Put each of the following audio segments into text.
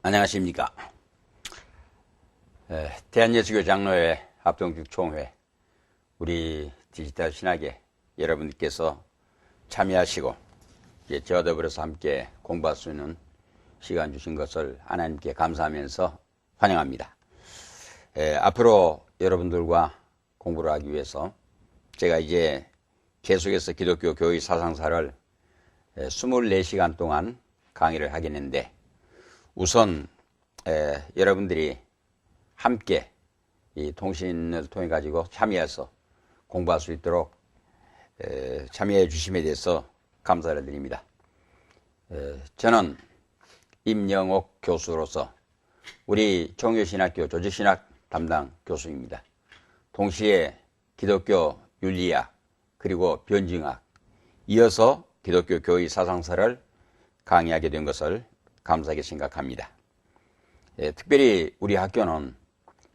안녕하십니까. 대한예수교 장로회 합동직 총회, 우리 디지털 신학에 여러분께서 참여하시고 저와 더불어서 함께 공부할 수 있는 시간 주신 것을 하나님께 감사하면서 환영합니다. 앞으로 여러분들과 공부를 하기 위해서 제가 이제 계속해서 기독교 교의 사상사를 24시간 동안 강의를 하겠는데, 우선 여러분들이 함께 이 통신을 통해 가지고 참여해서 공부할 수 있도록 참여해 주심에 대해서 감사를 드립니다. 저는 임영옥 교수로서 우리 종교신학교 조직신학 담당 교수입니다. 동시에 기독교 윤리학 그리고 변증학, 이어서 기독교 교의 사상사를 강의하게 된 것을 감사하게 생각합니다. 특별히 우리 학교는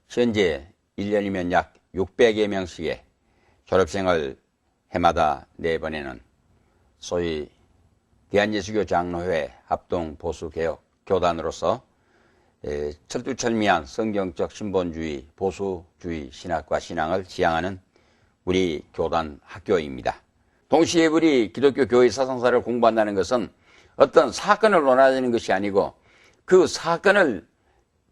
현재 1년이면 약 600여 명씩의 졸업생을 해마다 내보내는 소위 대한예수교 장로회 합동보수개혁 교단으로서 철두철미한 성경적 신본주의, 보수주의 신학과 신앙을 지향하는 우리 교단 학교입니다. 동시에 우리 기독교 교회 사상사를 공부한다는 것은 어떤 사건을 논하는 것이 아니고, 그 사건을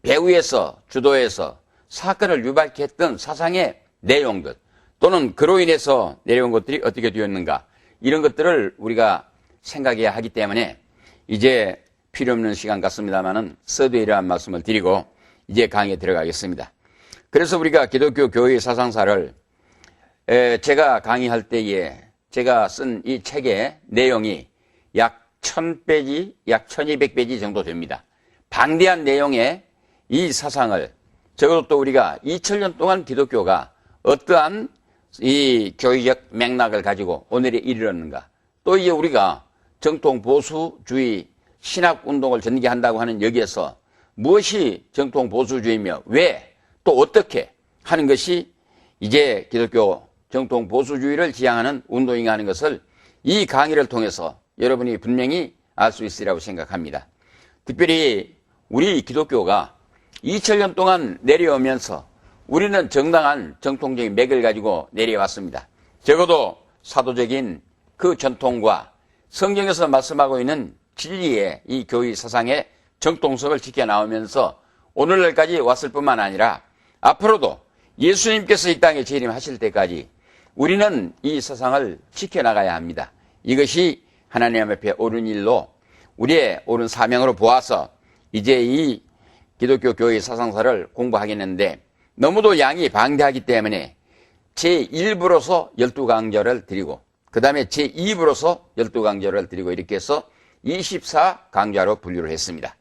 배후에서 주도해서 사건을 유발케 했던 사상의 내용들, 또는 그로 인해서 내려온 것들이 어떻게 되었는가, 이런 것들을 우리가 생각해야 하기 때문에 이제 필요 없는 시간 같습니다만은 서두에 이러한 말씀을 드리고 이제 강의에 들어가겠습니다. 그래서 우리가 기독교 교회 사상사를 제가 강의할 때에 제가 쓴 이 책의 내용이 약 1000페이지, 약 1200페이지 정도 됩니다. 방대한 내용의 이 사상을, 적어도 또 우리가 2000년 동안 기독교가 어떠한 이 교의적 맥락을 가지고 오늘에 이르렀는가, 또 이제 우리가 정통 보수주의 신학 운동을 전개한다고 하는 여기에서 무엇이 정통 보수주의며 왜 또 어떻게 하는 것이 이제 기독교 정통 보수주의를 지향하는 운동인가 하는 것을 이 강의를 통해서 여러분이 분명히 알 수 있으리라고 생각합니다. 특별히 우리 기독교가 2000년 동안 내려오면서 우리는 정당한 정통적인 맥을 가지고 내려왔습니다. 적어도 사도적인 그 전통과 성경에서 말씀하고 있는 진리의 이 교의 사상의 정통성을 지켜나오면서 오늘날까지 왔을 뿐만 아니라 앞으로도 예수님께서 이 땅에 재림하실 때까지 우리는 이 사상을 지켜나가야 합니다. 이것이 하나님 앞에 옳은 일로, 우리의 옳은 사명으로 보아서 이제 이 기독교 교회 사상사를 공부하겠는데, 너무도 양이 방대하기 때문에 제1부로서 12강절을 드리고, 그 다음에 제2부로서 12강절을 드리고, 이렇게 해서 24강좌로 분류를 했습니다.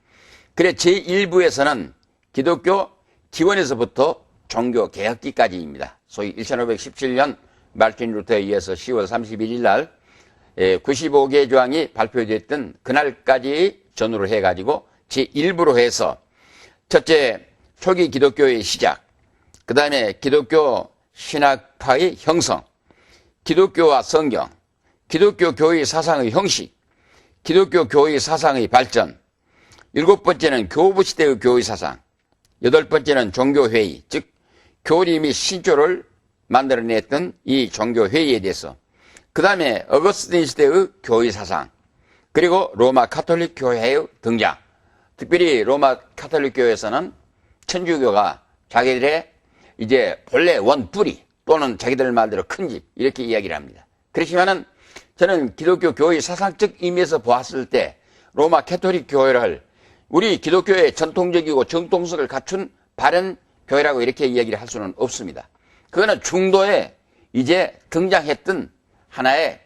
그래 제1부에서는 기독교 기원에서부터 종교 개혁기까지입니다. 소위 1517년 말틴 루터에 의해서 10월 31일 날 95개 조항이 발표됐던 그날까지 전후를 해가지고 제1부로 해서, 첫째, 초기 기독교의 시작, 그 다음에 기독교 신학파의 형성, 기독교와 성경, 기독교 교회 사상의 형식, 기독교 교회 사상의 발전, 7번째는 교부시대의 교회 사상, 8번째는 종교회의, 즉 교리 및 신조를 만들어냈던 이 종교회의에 대해서, 그 다음에 어거스틴 시대의 교회 사상, 그리고 로마 카톨릭 교회의 등장. 특별히 로마 카톨릭 교회에서는 천주교가 자기들의 이제 본래 원뿌리, 또는 자기들 말대로 큰 집, 이렇게 이야기를 합니다. 그렇지만은 저는 기독교 교회 사상적 의미에서 보았을 때 로마 카톨릭 교회를 우리 기독교의 전통적이고 정통성을 갖춘 바른 교회라고 이렇게 이야기를 할 수는 없습니다. 그거는 중도에 이제 등장했던 하나의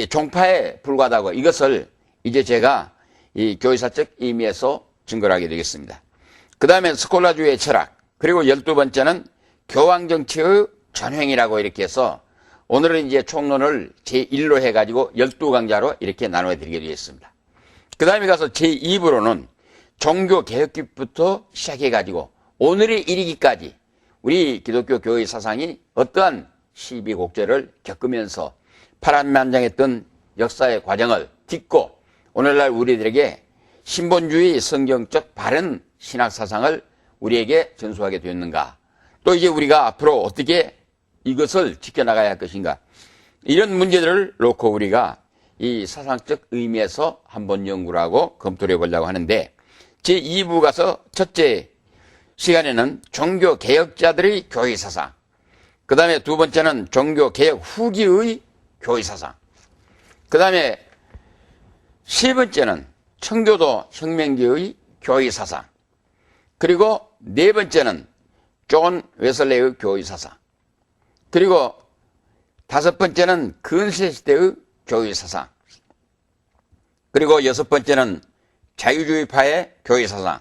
종파에 불과하다고, 이것을 이제 제가 이 교회사적 의미에서 증거를 하게 되겠습니다. 그 다음에 스콜라주의 철학, 그리고 12번째는 교황정치의 전횡이라고 이렇게 해서 오늘은 이제 총론을 제1로 해가지고 12강좌로 이렇게 나눠 드리게 되겠습니다. 그 다음에 가서 제2부로는 종교개혁기부터 시작해가지고 오늘에 이르기까지 우리 기독교 교회 사상이 어떠한 시비곡절을 겪으면서 파란만장했던 역사의 과정을 딛고 오늘날 우리들에게 신본주의 성경적 바른 신학 사상을 우리에게 전수하게 되었는가? 또 이제 우리가 앞으로 어떻게 이것을 지켜나가야 할 것인가? 이런 문제들을 놓고 우리가 이 사상적 의미에서 한번 연구를 하고 검토를 해보려고 하는데, 제2부 가서 첫째 시간에는 종교개혁자들의 교회사상, 그 다음에 두 번째는 종교개혁 후기의 교회사상, 그 다음에 세 번째는 청교도 혁명기의 교회사상, 그리고 네 번째는 존 웨슬레의 교회사상, 그리고 다섯 번째는 근세시대의 교회사상, 그리고 여섯 번째는 자유주의파의 교회사상,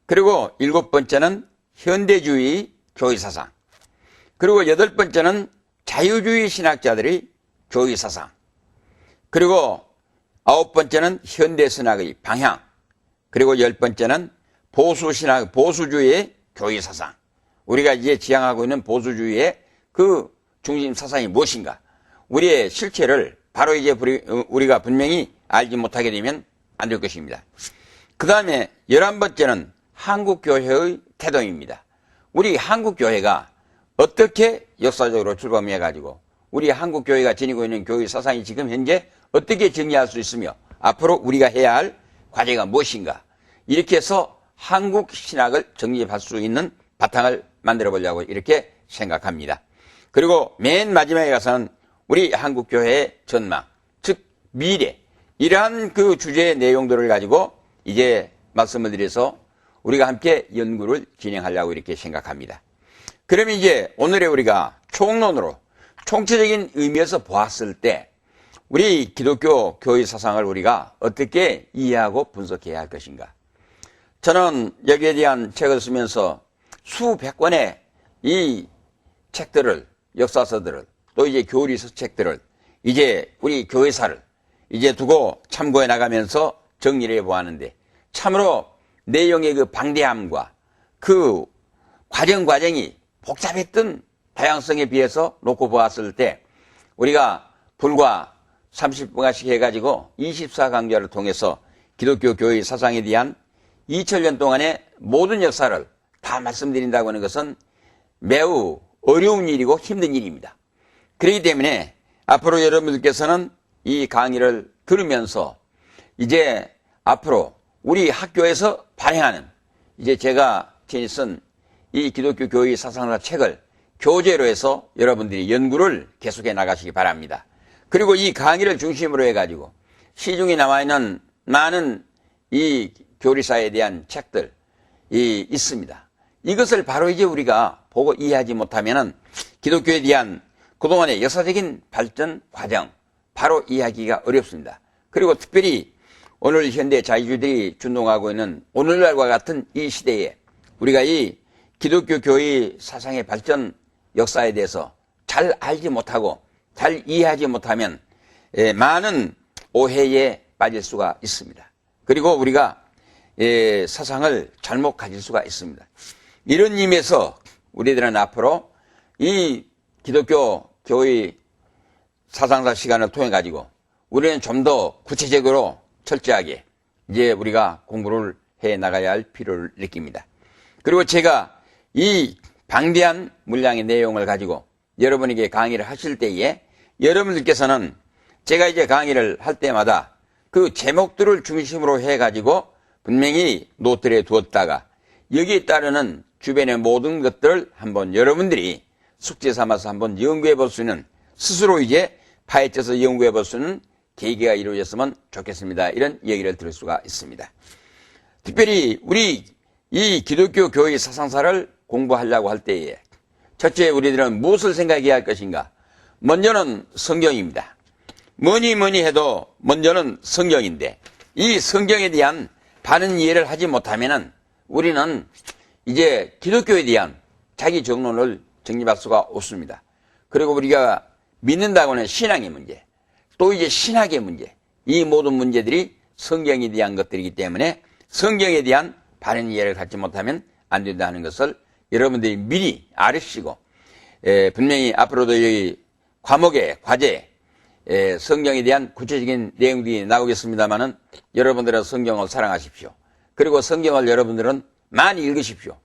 그리고 일곱 번째는 현대주의 교회사상, 그리고 여덟 번째는 자유주의 신학자들의 교회사상, 그리고 아홉 번째는 현대신학의 방향, 그리고 열 번째는 보수신학, 보수주의의 교회사상. 우리가 이제 지향하고 있는 보수주의의 그 중심 사상이 무엇인가? 우리의 실체를 바로 이제 우리가 분명히 알지 못하게 되면 안 될 것입니다. 그 다음에 11번째는 한국교회의 태동입니다. 우리 한국교회가 어떻게 역사적으로 출범해가지고 우리 한국교회가 지니고 있는 교회 사상이 지금 현재 어떻게 정리할 수 있으며 앞으로 우리가 해야 할 과제가 무엇인가? 이렇게 해서 한국 신학을 정립할 수 있는 바탕을 만들어 보려고 이렇게 생각합니다. 그리고 맨 마지막에 가서는 우리 한국교회의 전망, 즉 미래, 이러한 그 주제의 내용들을 가지고 이제 말씀을 드려서 우리가 함께 연구를 진행하려고 이렇게 생각합니다. 그러면 이제 오늘의 우리가 총론으로 총체적인 의미에서 보았을 때 우리 기독교 교회 사상을 우리가 어떻게 이해하고 분석해야 할 것인가? 저는 여기에 대한 책을 쓰면서 수백 권의 이 책들을, 역사서들을, 또 이제 교리서 책들을 이제 우리 교회사를 이제 두고 참고해 나가면서 정리를 해 보았는데, 참으로 내용의 그 방대함과 그 과정이 복잡했던 다양성에 비해서 놓고 보았을 때 우리가 불과 30분간씩 해가지고 24강좌를 통해서 기독교 교회 사상에 대한 2000년 동안의 모든 역사를 다 말씀드린다고 하는 것은 매우 어려운 일이고 힘든 일입니다. 그렇기 때문에 앞으로 여러분들께서는 이 강의를 들으면서 이제 앞으로 우리 학교에서 발행하는 이제 제가 쓴 이 기독교 교회 사상사 책을 교재로 해서 여러분들이 연구를 계속해 나가시기 바랍니다. 그리고 이 강의를 중심으로 해가지고 시중에 나와 있는 많은 이 교리사에 대한 책들이 있습니다. 이것을 바로 이제 우리가 보고 이해하지 못하면은 기독교에 대한 그동안의 역사적인 발전 과정 바로 이해하기가 어렵습니다. 그리고 특별히 오늘 현대 자유주의들이 준동하고 있는 오늘날과 같은 이 시대에 우리가 이 기독교 교회 사상의 발전 역사에 대해서 잘 알지 못하고 잘 이해하지 못하면 많은 오해에 빠질 수가 있습니다. 그리고 우리가 사상을 잘못 가질 수가 있습니다. 이런 의미에서 우리들은 앞으로 이 기독교 교회 사상사 시간을 통해 가지고 우리는 좀 더 구체적으로 철저하게 이제 우리가 공부를 해 나가야 할 필요를 느낍니다. 그리고 제가 이 방대한 분량의 내용을 가지고 여러분에게 강의를 하실 때에 여러분들께서는 제가 이제 강의를 할 때마다 그 제목들을 중심으로 해 가지고 분명히 노트에 두었다가 여기에 따르는 주변의 모든 것들을 한번 여러분들이 숙제 삼아서 한번 연구해 볼 수 있는, 스스로 이제 파헤쳐서 연구해 볼 수 있는 계기가 이루어졌으면 좋겠습니다. 이런 얘기를 들을 수가 있습니다. 특별히 우리 이 기독교 교회 사상사를 공부하려고 할 때에 첫째 우리들은 무엇을 생각해야 할 것인가? 먼저는 성경입니다. 뭐니 해도 먼저는 성경인데 이 성경에 대한 바른 이해를 하지 못하면은 우리는 이제 기독교에 대한 자기 정론을 정립할 수가 없습니다. 그리고 우리가 믿는다고 하는 신앙의 문제, 또 이제 신학의 문제, 이 모든 문제들이 성경에 대한 것들이기 때문에 성경에 대한 바른 이해를 갖지 못하면 안 된다는 것을 여러분들이 미리 알으시고 분명히 앞으로도 이 과목의 과제 성경에 대한 구체적인 내용들이 나오겠습니다만은 여러분들은 성경을 사랑하십시오. 그리고 성경을 여러분들은 많이 읽으십시오.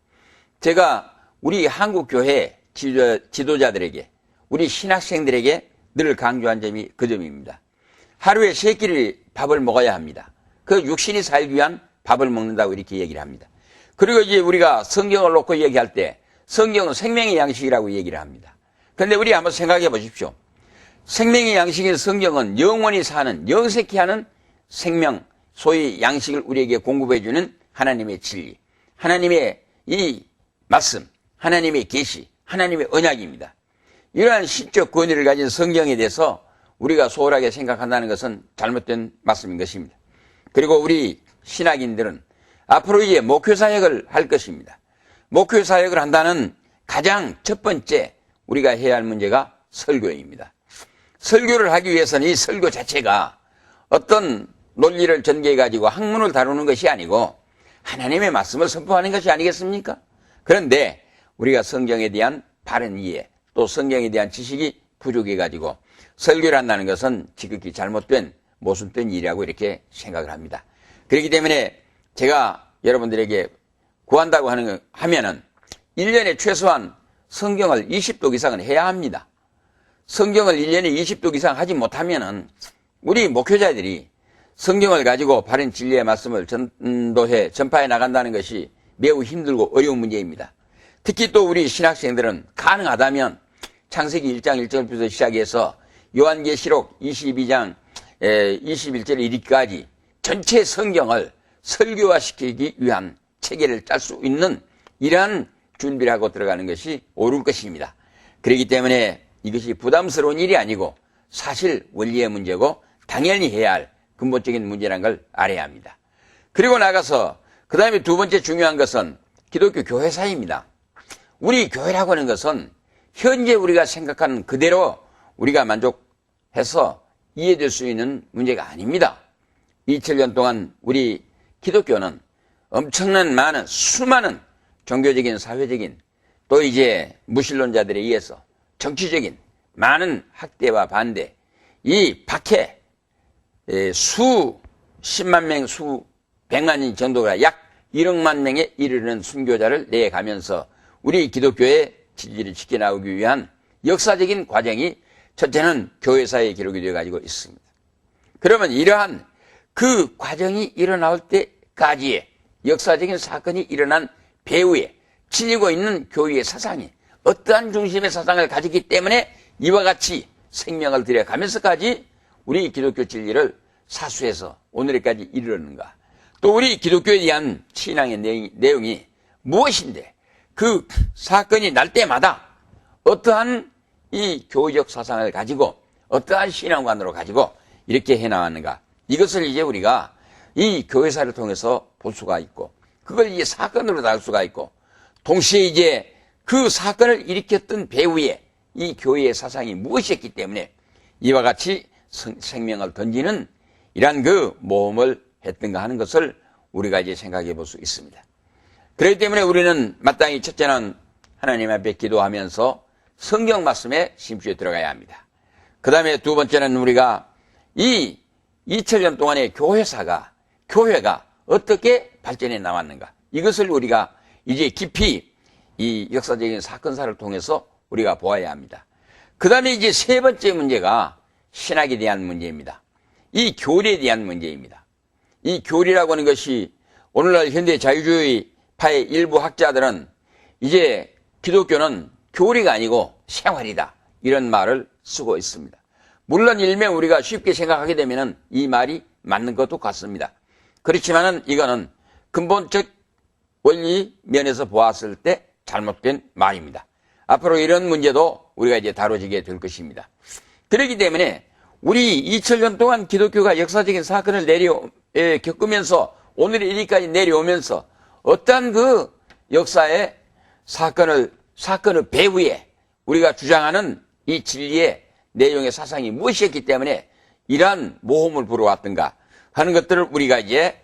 제가 우리 한국교회 지도자들에게, 우리 신학생들에게 늘 강조한 점이 그 점입니다. 하루에 3끼를 밥을 먹어야 합니다. 그 육신이 살기 위한 밥을 먹는다고 이렇게 얘기를 합니다. 그리고 이제 우리가 성경을 놓고 얘기할 때 성경은 생명의 양식이라고 얘기를 합니다. 그런데 우리 한번 생각해 보십시오. 생명의 양식인 성경은 영원히 사는, 영생케 하는 생명, 소위 양식을 우리에게 공급해주는 하나님의 진리, 하나님의 이 말씀, 하나님의 계시, 하나님의 언약입니다. 이러한 신적 권위를 가진 성경에 대해서 우리가 소홀하게 생각한다는 것은 잘못된 말씀인 것입니다. 그리고 우리 신학인들은 앞으로 이제 목회사역을 할 것입니다. 목회사역을 한다는 가장 첫 번째 우리가 해야 할 문제가 설교입니다. 설교를 하기 위해서는 이 설교 자체가 어떤 논리를 전개해가지고 학문을 다루는 것이 아니고 하나님의 말씀을 선포하는 것이 아니겠습니까? 그런데 우리가 성경에 대한 바른 이해, 또 성경에 대한 지식이 부족해가지고 설교를 한다는 것은 지극히 잘못된 모순된 일이라고 이렇게 생각을 합니다. 그렇기 때문에 제가 여러분들에게 구한다고 하면은 1년에 최소한 성경을 20독 이상은 해야 합니다. 성경을 1년에 20독 이상 하지 못하면은 우리 목회자들이 성경을 가지고 바른 진리의 말씀을 전파해 나간다는 것이 매우 힘들고 어려운 문제입니다. 특히 또 우리 신학생들은 가능하다면 창세기 1장 1절부터 시작해서 요한계시록 22장 21절 이르기까지 전체 성경을 설교화시키기 위한 체계를 짤 수 있는 이러한 준비를 하고 들어가는 것이 옳을 것입니다. 그렇기 때문에 이것이 부담스러운 일이 아니고 사실 원리의 문제고 당연히 해야 할 근본적인 문제라는 걸 알아야 합니다. 그리고 나가서 그 다음에 두 번째 중요한 것은 기독교 교회사입니다. 우리 교회라고 하는 것은 현재 우리가 생각하는 그대로 우리가 만족해서 이해될 수 있는 문제가 아닙니다. 2000년 동안 우리 기독교는 엄청난 많은 수많은 종교적인 사회적인 또 이제 무신론자들에 의해서 정치적인 많은 학대와 반대, 이 박해 수십만 명, 수백만인 정도가 약 1억만 명에 이르는 순교자를 내가면서 우리 기독교의 진리를 지켜나오기 위한 역사적인 과정이 첫째는 교회사에 기록이 되어 가지고 있습니다. 그러면 이러한 그 과정이 일어날 때까지의 역사적인 사건이 일어난 배후에 지니고 있는 교회의 사상이 어떠한 중심의 사상을 가지기 때문에 이와 같이 생명을 들여가면서까지 우리 기독교 진리를 사수해서 오늘까지 이르렀는가. 또 우리 기독교에 대한 신앙의 내용이 무엇인데 그 사건이 날 때마다 어떠한 이 교회적 사상을 가지고 어떠한 신앙관으로 가지고 이렇게 해나왔는가. 이것을 이제 우리가 이 교회사를 통해서 볼 수가 있고 그걸 이제 사건으로 다룰 수가 있고 동시에 이제 그 사건을 일으켰던 배후에 이 교회의 사상이 무엇이었기 때문에 이와 같이 생명을 던지는 이러한 그 모험을 했던가 하는 것을 우리가 이제 생각해 볼 수 있습니다. 그렇기 때문에 우리는 마땅히 첫째는 하나님 앞에 기도하면서 성경 말씀에 심취해 들어가야 합니다. 그 다음에 두 번째는 우리가 이 2000년 동안의 교회가 어떻게 발전해 나왔는가. 이것을 우리가 이제 깊이 이 역사적인 사건사를 통해서 우리가 보아야 합니다. 그 다음에 이제 세 번째 문제가 신학에 대한 문제입니다. 이 교리에 대한 문제입니다. 이 교리라고 하는 것이 오늘날 현대 자유주의파의 일부 학자들은 이제 기독교는 교리가 아니고 생활이다. 이런 말을 쓰고 있습니다. 물론 일명 우리가 쉽게 생각하게 되면 이 말이 맞는 것도 같습니다. 그렇지만은 이거는 근본적 원리 면에서 보았을 때 잘못된 말입니다. 앞으로 이런 문제도 우리가 이제 다뤄지게 될 것입니다. 그렇기 때문에 우리 2000년 동안 기독교가 역사적인 사건을 겪으면서 오늘의 일까지 내려오면서 어떠한 그 역사의 사건의 배후에 우리가 주장하는 이 진리의 내용의 사상이 무엇이었기 때문에 이러한 모험을 불어왔던가 하는 것들을 우리가 이제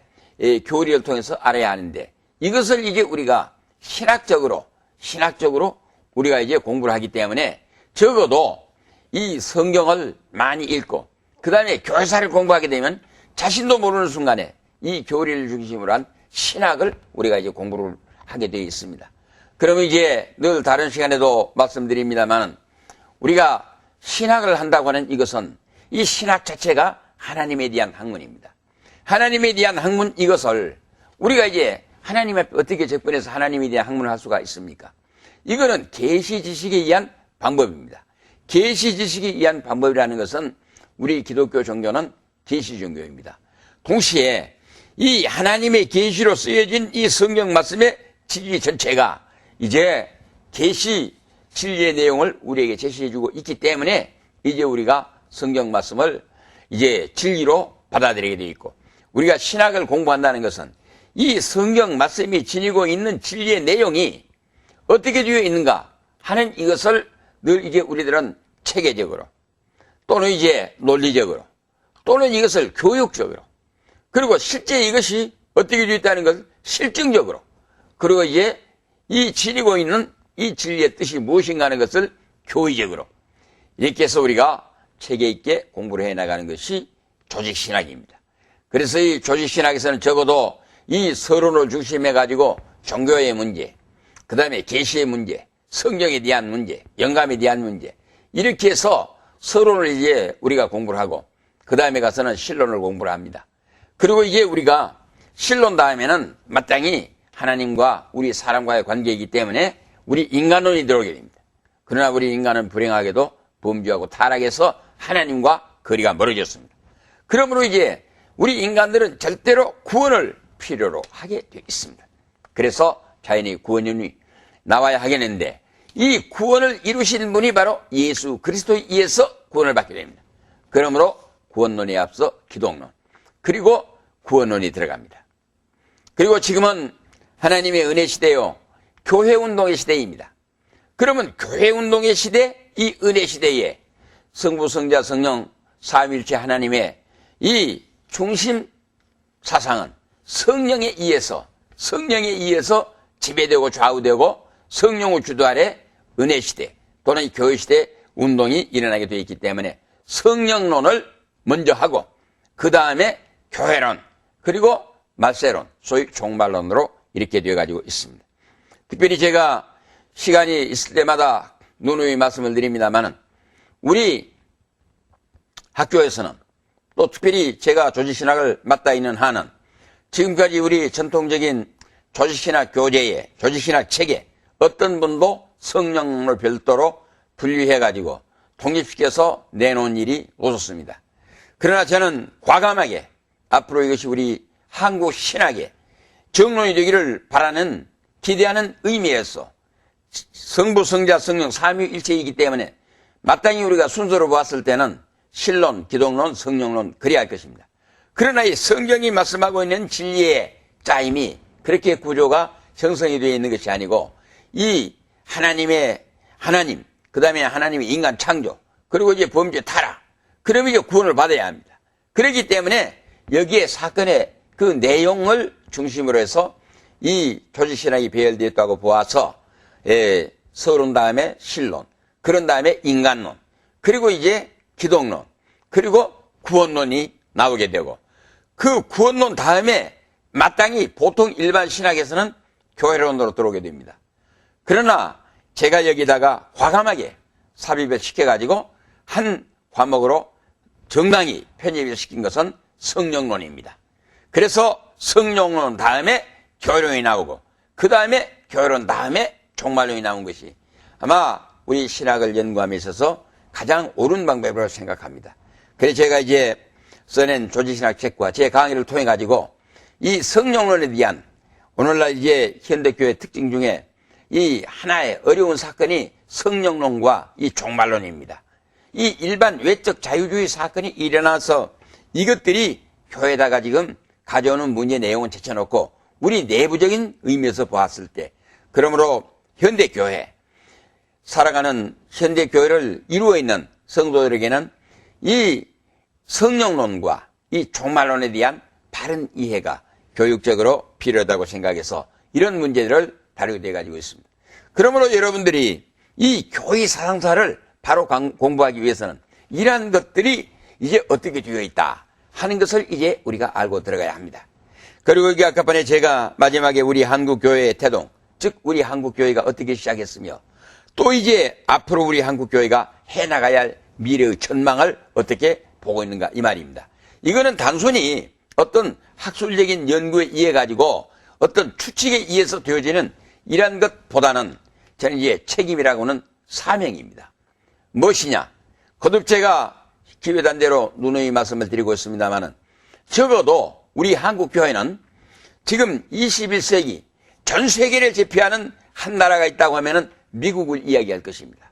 교리를 통해서 알아야 하는데 이것을 이제 우리가 신학적으로 우리가 이제 공부를 하기 때문에 적어도 이 성경을 많이 읽고 그 다음에 교회사를 공부하게 되면 자신도 모르는 순간에 이 교리를 중심으로 한 신학을 우리가 이제 공부를 하게 되어 있습니다. 그러면 이제 늘 다른 시간에도 말씀드립니다만 우리가 신학을 한다고 하는 이것은 이 신학 자체가 하나님에 대한 학문입니다. 하나님에 대한 학문 이것을 우리가 이제 하나님 앞에 어떻게 접근해서 하나님에 대한 학문을 할 수가 있습니까? 이거는 계시 지식에 의한 방법입니다. 계시 지식에 의한 방법이라는 것은 우리 기독교 종교는 계시 종교입니다. 동시에 이 하나님의 계시로 쓰여진 이 성경 말씀의 진리 전체가 이제 계시 진리의 내용을 우리에게 제시해주고 있기 때문에 이제 우리가 성경 말씀을 이제 진리로 받아들이게 되어 있고 우리가 신학을 공부한다는 것은 이 성경 말씀이 지니고 있는 진리의 내용이 어떻게 되어 있는가 하는 이것을 늘 이제 우리들은 체계적으로 또는 이제 논리적으로 또는 이것을 교육적으로 그리고 실제 이것이 어떻게 되어 있다는 것을 실증적으로 그리고 이제 이 지니고 있는 이 진리의 뜻이 무엇인가 하는 것을 교의적으로 이렇게 해서 우리가 체계 있게 공부를 해나가는 것이 조직신학입니다. 그래서 이 조직신학에서는 적어도 이 서론을 중심해 가지고 종교의 문제, 그 다음에 계시의 문제, 성경에 대한 문제, 영감에 대한 문제 이렇게 해서 서론을 이제 우리가 공부를 하고 그 다음에 가서는 신론을 공부를 합니다. 그리고 이제 우리가 신론 다음에는 마땅히 하나님과 우리 사람과의 관계이기 때문에 우리 인간론이 들어오게 됩니다. 그러나 우리 인간은 불행하게도 범죄하고 타락해서 하나님과 거리가 멀어졌습니다. 그러므로 이제 우리 인간들은 절대로 구원을 필요로 하게 되어 있습니다. 그래서 자연히 구원이 나와야 하겠는데 이 구원을 이루신 분이 바로 예수 그리스도에 의해서 구원을 받게 됩니다. 그러므로 구원론에 앞서 기독론 그리고 구원론이 들어갑니다. 그리고 지금은 하나님의 은혜 시대요 교회운동의 시대입니다. 그러면 교회운동의 시대 이 은혜 시대에 성부 성자 성령 삼위일체 하나님의 이 중심 사상은 성령에 의해서 지배되고 좌우되고 성령의 주도 아래 은혜 시대 또는 교회 시대 운동이 일어나게 되어 있기 때문에 성령론을 먼저 하고 그 다음에 교회론 그리고 말세론 소위 종말론으로 이렇게 되어 가지고 있습니다. 특별히 제가 시간이 있을 때마다 누누이 말씀을 드립니다만은 우리 학교에서는 또 특별히 제가 조직신학을 맡아 있는 한은 지금까지 우리 전통적인 조직신학 교재에 조직신학 책에 어떤 분도 성령론을 별도로 분류해가지고 독립시켜서 내놓은 일이 없었습니다. 그러나 저는 과감하게 앞으로 이것이 우리 한국 신학의 정론이 되기를 바라는 기대하는 의미에서 성부 성자 성령 삼위일체이기 때문에 마땅히 우리가 순서로 보았을 때는 신론, 기독론, 성령론 그래야 할 것입니다. 그러나 이 성경이 말씀하고 있는 진리의 짜임이 그렇게 구조가 형성이 되어 있는 것이 아니고 이 하나님, 그 다음에 하나님의 인간 창조, 그리고 이제 범죄 타락, 그러면 이제 구원을 받아야 합니다. 그렇기 때문에 여기에 사건의 그 내용을 중심으로 해서 이 조직신학이 배열되었다고 보아서 서론 다음에 신론, 그런 다음에 인간론, 그리고 이제 기독론, 그리고 구원론이 나오게 되고 그 구원론 다음에 마땅히 보통 일반 신학에서는 교회론으로 들어오게 됩니다. 그러나 제가 여기다가 과감하게 삽입을 시켜가지고 한 과목으로 정당히 편입을 시킨 것은 성령론입니다. 그래서 성령론 다음에 교회론이 나오고 그 다음에 교회론 다음에 종말론이 나온 것이 아마 우리 신학을 연구함에 있어서 가장 옳은 방법이라고 생각합니다. 그래서 제가 이제 써낸 조직신학 책과 제 강의를 통해 가지고 이 성령론에 대한 오늘날 이제 현대교회 특징 중에 이 하나의 어려운 사건이 성령론과 이 종말론입니다. 이 일반 외적 자유주의 사건이 일어나서 이것들이 교회에다가 지금 가져오는 문제 내용은 제쳐놓고 우리 내부적인 의미에서 보았을 때 그러므로 현대교회 살아가는 현대교회를 이루어 있는 성도들에게는 이 성령론과 이 종말론에 대한 바른 이해가 교육적으로 필요하다고 생각해서 이런 문제들을 다루게 돼 가지고 있습니다. 그러므로 여러분들이 이 교회 사상사를 바로 공부하기 위해서는 이러한 것들이 이제 어떻게 되어 있다 하는 것을 이제 우리가 알고 들어가야 합니다. 그리고 여기 아까 번에 제가 마지막에 우리 한국교회의 태동, 즉 우리 한국교회가 어떻게 시작했으며 또 이제 앞으로 우리 한국교회가 해나가야 할 미래의 전망을 어떻게 보고 있는가 이 말입니다. 이거는 단순히 어떤 학술적인 연구에 의해 가지고 어떤 추측에 의해서 되어지는 이러한 것보다는 저는 이제 책임이라고는 사명입니다. 무엇이냐? 거듭 제가 기회단대로 누누이 말씀을 드리고 있습니다만은 적어도 우리 한국교회는 지금 21세기 전 세계를 제패하는 한 나라가 있다고 하면은 미국을 이야기할 것입니다.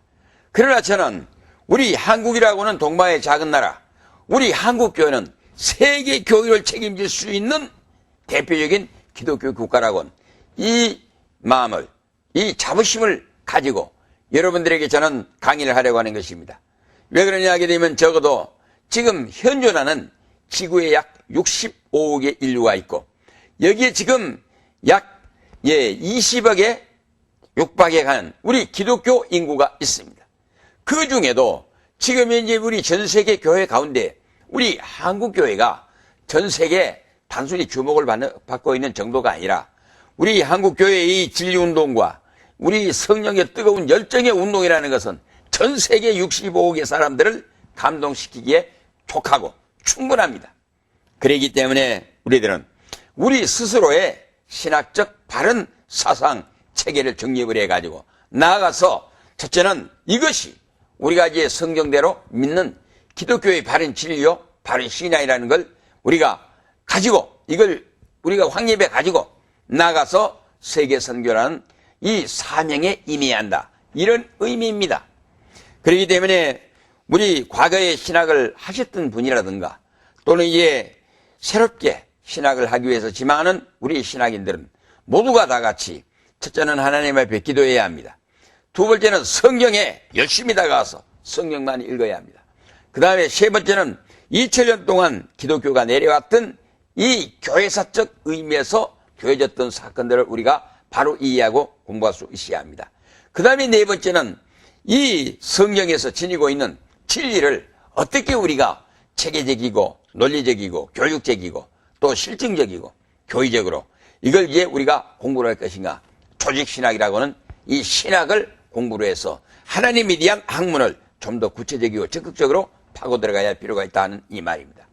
그러나 저는 우리 한국이라고는 동방의 작은 나라, 우리 한국교회는 세계 교회를 책임질 수 있는 대표적인 기독교 국가라고는 이 마음을, 이 자부심을 가지고 여러분들에게 저는 강의를 하려고 하는 것입니다. 왜 그러냐 하게 되면 적어도 지금 현존하는 지구에 약 65억의 인류가 있고 여기에 지금 약 20억에 육박해 가는 우리 기독교 인구가 있습니다. 그 중에도 지금 현재 우리 전 세계 교회 가운데 우리 한국교회가 전 세계 단순히 주목을 받고 있는 정도가 아니라 우리 한국교회의 이 진리운동과 우리 성령의 뜨거운 열정의 운동이라는 것은 전 세계 65억의 사람들을 감동시키기에 족하고 충분합니다. 그렇기 때문에 우리들은 우리 스스로의 신학적 바른 사상 체계를 정립을 해가지고 나아가서 첫째는 이것이 우리가 이제 성경대로 믿는 기독교의 바른 진리요, 바른 신앙이라는 걸 우리가 가지고 이걸 우리가 확립해 가지고 나아가서 세계 선교라는 이 사명에 임해야 한다. 이런 의미입니다. 그렇기 때문에 우리 과거에 신학을 하셨던 분이라든가 또는 이제 새롭게 신학을 하기 위해서 지망하는 우리 신학인들은 모두가 다 같이 첫째는 하나님 앞에 기도해야 합니다. 두 번째는 성경에 열심히 다가와서 성경만 읽어야 합니다. 그 다음에 세 번째는 2000년 동안 기독교가 내려왔던 이 교회사적 의미에서 되어졌던 사건들을 우리가 바로 이해하고 공부할 수 있어야 합니다. 그 다음에 네 번째는 이 성경에서 지니고 있는 진리를 어떻게 우리가 체계적이고 논리적이고 교육적이고 또 실증적이고 교의적으로 이걸 이제 우리가 공부를 할 것인가. 조직신학이라고는 이 신학을 공부를 해서 하나님에 대한 학문을 좀 더 구체적이고 적극적으로 파고 들어가야 할 필요가 있다는 이 말입니다.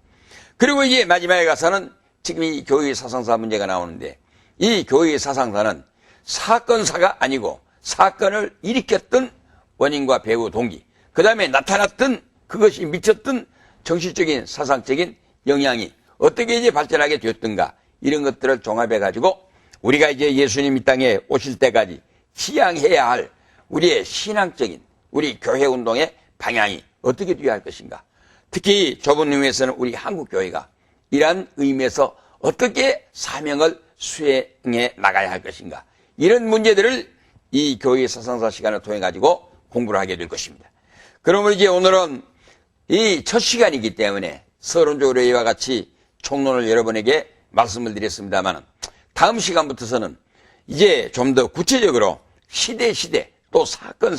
그리고 이제 마지막에 가서는 지금 이 교회의 사상사 문제가 나오는데 이 교회의 사상사는 사건사가 아니고 사건을 일으켰던 원인과 배후 동기 그 다음에 나타났던 그것이 미쳤던 정신적인 사상적인 영향이 어떻게 이제 발전하게 되었던가 이런 것들을 종합해 가지고 우리가 이제 예수님 이 땅에 오실 때까지 지향해야 할 우리의 신앙적인 우리 교회 운동의 방향이 어떻게 되어야 할 것인가. 특히 좁은 의미에서는 우리 한국교회가 이러한 의미에서 어떻게 사명을 수행해 나가야 할 것인가. 이런 문제들을 이 교회 사상사 시간을 통해 가지고 공부를 하게 될 것입니다. 그러면 이제 오늘은 이 첫 시간이기 때문에 서론적으로 이와 같이 총론을 여러분에게 말씀을 드렸습니다만 다음 시간부터서는 이제 좀 더 구체적으로 시대 또 사건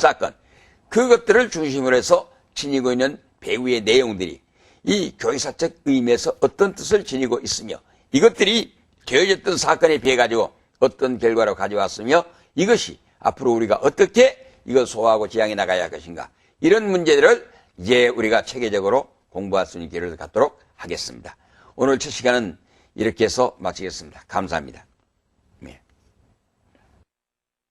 그것들을 중심으로 해서 지니고 있는 배후의 내용들이 이 교회사적 의미에서 어떤 뜻을 지니고 있으며 이것들이 되어졌던 사건에 비해 가지고 어떤 결과로 가져왔으며 이것이 앞으로 우리가 어떻게 이걸 소화하고 지향해 나가야 할 것인가 이런 문제들을 이제 우리가 체계적으로 공부할 수 있는 기회를 갖도록 하겠습니다. 오늘 첫 시간은 이렇게 해서 마치겠습니다. 감사합니다.